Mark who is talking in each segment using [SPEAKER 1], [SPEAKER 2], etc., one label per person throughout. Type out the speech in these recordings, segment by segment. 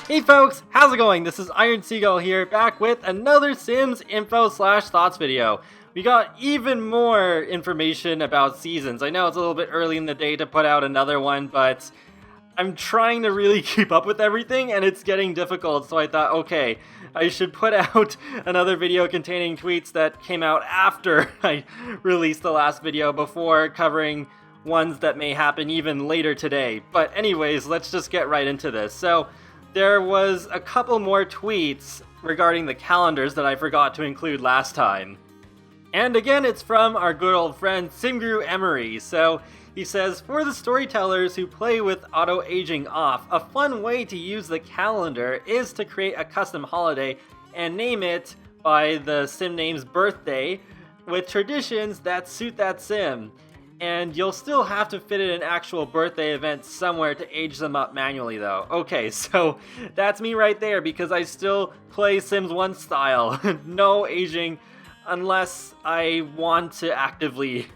[SPEAKER 1] Hey folks, how's it going? This is Iron Seagull here, back with another Sims info/thoughts video. We got even more information about seasons. I know it's a little bit early in the day to put out another one, but I'm trying to really keep up with everything and it's getting difficult, so I thought, okay, I should put out another video containing tweets that came out after I released the last video before covering ones that may happen even later today. But anyways, let's just get right into this. So there was a couple more tweets regarding the calendars that I forgot to include last time. And again, it's from our good old friend Simgru Emery. So he says, for the storytellers who play with auto-aging off, a fun way to use the calendar is to create a custom holiday and name it by the sim name's birthday with traditions that suit that sim. And you'll still have to fit in an actual birthday event somewhere to age them up manually though. Okay, so that's me right there because I still play Sims 1 style. No aging unless I want to actively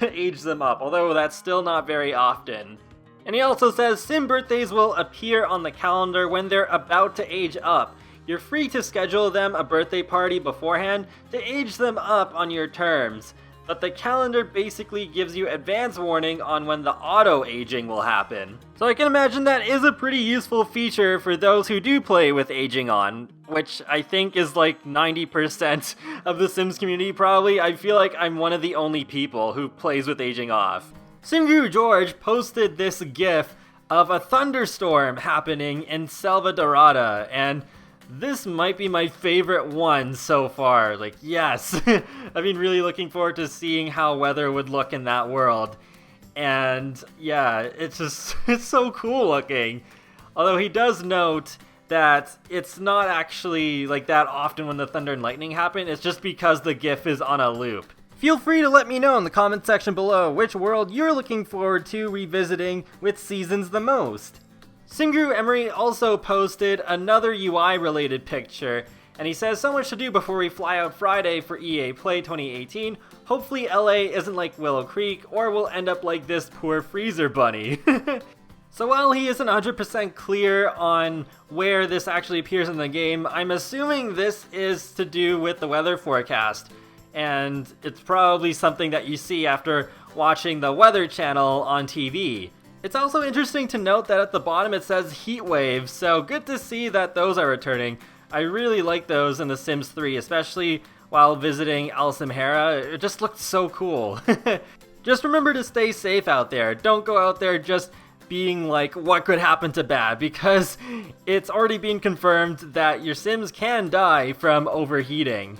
[SPEAKER 1] age them up, although that's still not very often. And he also says sim birthdays will appear on the calendar when they're about to age up. You're free to schedule them a birthday party beforehand to age them up on your terms. But the calendar basically gives you advance warning on when the auto-aging will happen. So I can imagine that is a pretty useful feature for those who do play with aging on, which I think is like 90% of the Sims community probably. I feel like I'm one of the only people who plays with aging off. Simgru George posted this gif of a thunderstorm happening in Selvadorada, and this might be my favorite one so far. Like, yes. I've been really looking forward to seeing how weather would look in that world. And yeah, it's so cool looking. Although he does note that it's not actually like that often when the thunder and lightning happen. It's just because the GIF is on a loop. Feel free to let me know in the comment section below which world you're looking forward to revisiting with seasons the most. Simgru Emery also posted another UI related picture, and he says, so much to do before we fly out Friday for EA Play 2018. Hopefully LA isn't like Willow Creek, or we'll end up like this poor freezer bunny. So while he isn't 100% clear on where this actually appears in the game, I'm assuming this is to do with the weather forecast. And it's probably something that you see after watching the Weather Channel on TV. It's also interesting to note that at the bottom it says heat waves, so good to see that those are returning. I really like those in The Sims 3, especially while visiting Al Samhara. It just looked so cool. Just remember to stay safe out there. Don't go out there just being like, what could happen to bad? Because it's already been confirmed that your Sims can die from overheating.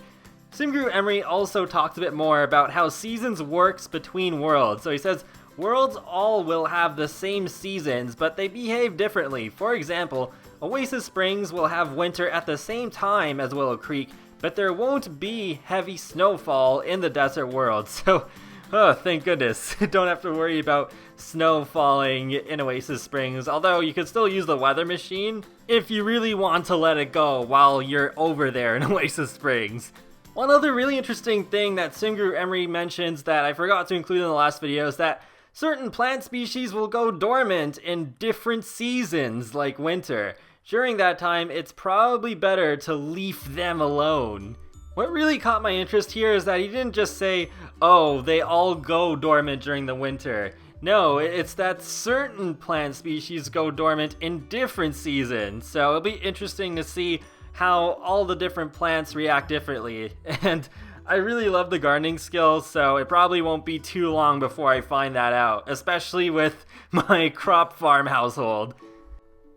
[SPEAKER 1] Simgru Emery also talked a bit more about how seasons works between worlds. So he says, worlds all will have the same seasons, but they behave differently. For example, Oasis Springs will have winter at the same time as Willow Creek, but there won't be heavy snowfall in the desert world. So, oh, thank goodness. Don't have to worry about snow falling in Oasis Springs, although you could still use the weather machine if you really want to let it go while you're over there in Oasis Springs. One other really interesting thing that Simgru Emery mentions that I forgot to include in the last video is that certain plant species will go dormant in different seasons, like winter. During that time, it's probably better to leave them alone. What really caught my interest here is that he didn't just say, oh, they all go dormant during the winter. No, it's that certain plant species go dormant in different seasons. So it'll be interesting to see how all the different plants react differently. And I really love the gardening skills, so it probably won't be too long before I find that out, especially with my crop farm household.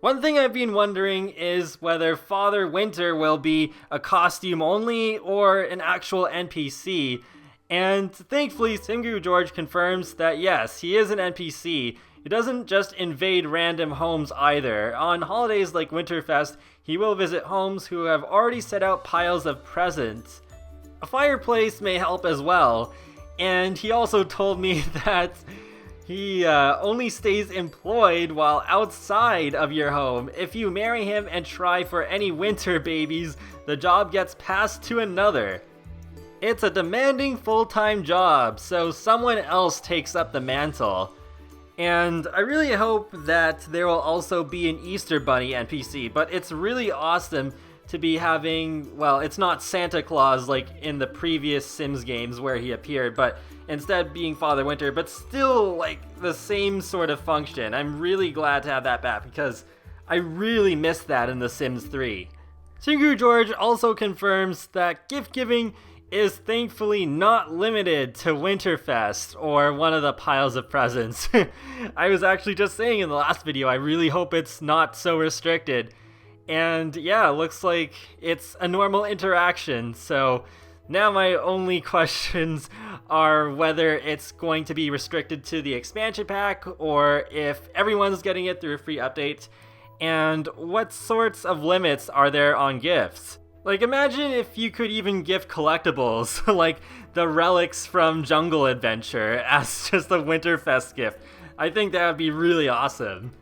[SPEAKER 1] One thing I've been wondering is whether Father Winter will be a costume only or an actual NPC, and thankfully Simgru George confirms that yes, he is an NPC. He doesn't just invade random homes either. On holidays like Winterfest, he will visit homes who have already set out piles of presents. A fireplace may help as well, and he also told me that he only stays employed while outside of your home. If you marry him and try for any winter babies, the job gets passed to another. It's a demanding full-time job, so someone else takes up the mantle. And I really hope that there will also be an Easter Bunny NPC, but it's really awesome to be having, well, it's not Santa Claus like in the previous Sims games where he appeared, but instead being Father Winter, but still like the same sort of function. I'm really glad to have that back because I really missed that in The Sims 3. Singu George also confirms that gift giving is thankfully not limited to Winterfest or one of the piles of presents. I was actually just saying in the last video, I really hope it's not so restricted. And yeah, looks like it's a normal interaction, so now my only questions are whether it's going to be restricted to the expansion pack or if everyone's getting it through a free update, and what sorts of limits are there on gifts. Like, imagine if you could even gift collectibles, like the relics from Jungle Adventure, as just a Winterfest gift. I think that would be really awesome.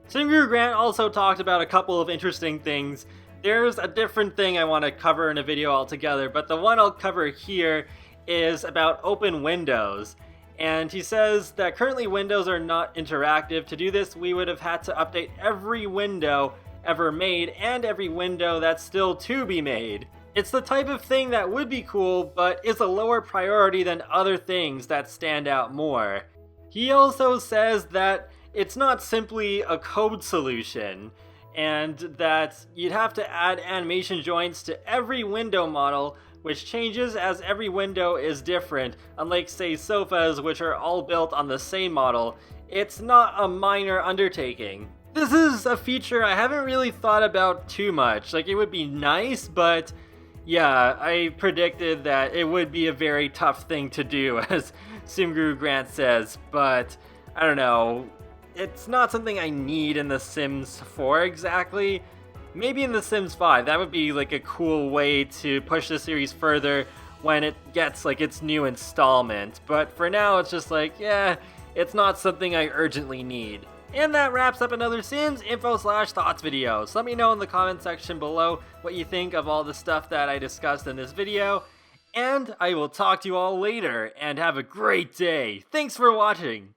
[SPEAKER 1] Singu Grant also talked about a couple of interesting things. There's a different thing I want to cover in a video altogether, but the one I'll cover here is about open windows. And he says that currently windows are not interactive. To do this, we would have had to update every window ever made and every window that's still to be made. It's the type of thing that would be cool, but is a lower priority than other things that stand out more. He also says that it's not simply a code solution, and that you'd have to add animation joints to every window model, which changes as every window is different. Unlike, say, sofas, which are all built on the same model, it's not a minor undertaking. This is a feature I haven't really thought about too much. Like, it would be nice, but yeah, I predicted that it would be a very tough thing to do, as Singu Grant says, but I don't know. It's not something I need in The Sims 4 exactly. Maybe in The Sims 5, that would be like a cool way to push the series further when it gets like its new installment. But for now, it's just like, yeah, it's not something I urgently need. And that wraps up another Sims info/thoughts video. So let me know in the comment section below what you think of all the stuff that I discussed in this video. And I will talk to you all later, and have a great day. Thanks for watching.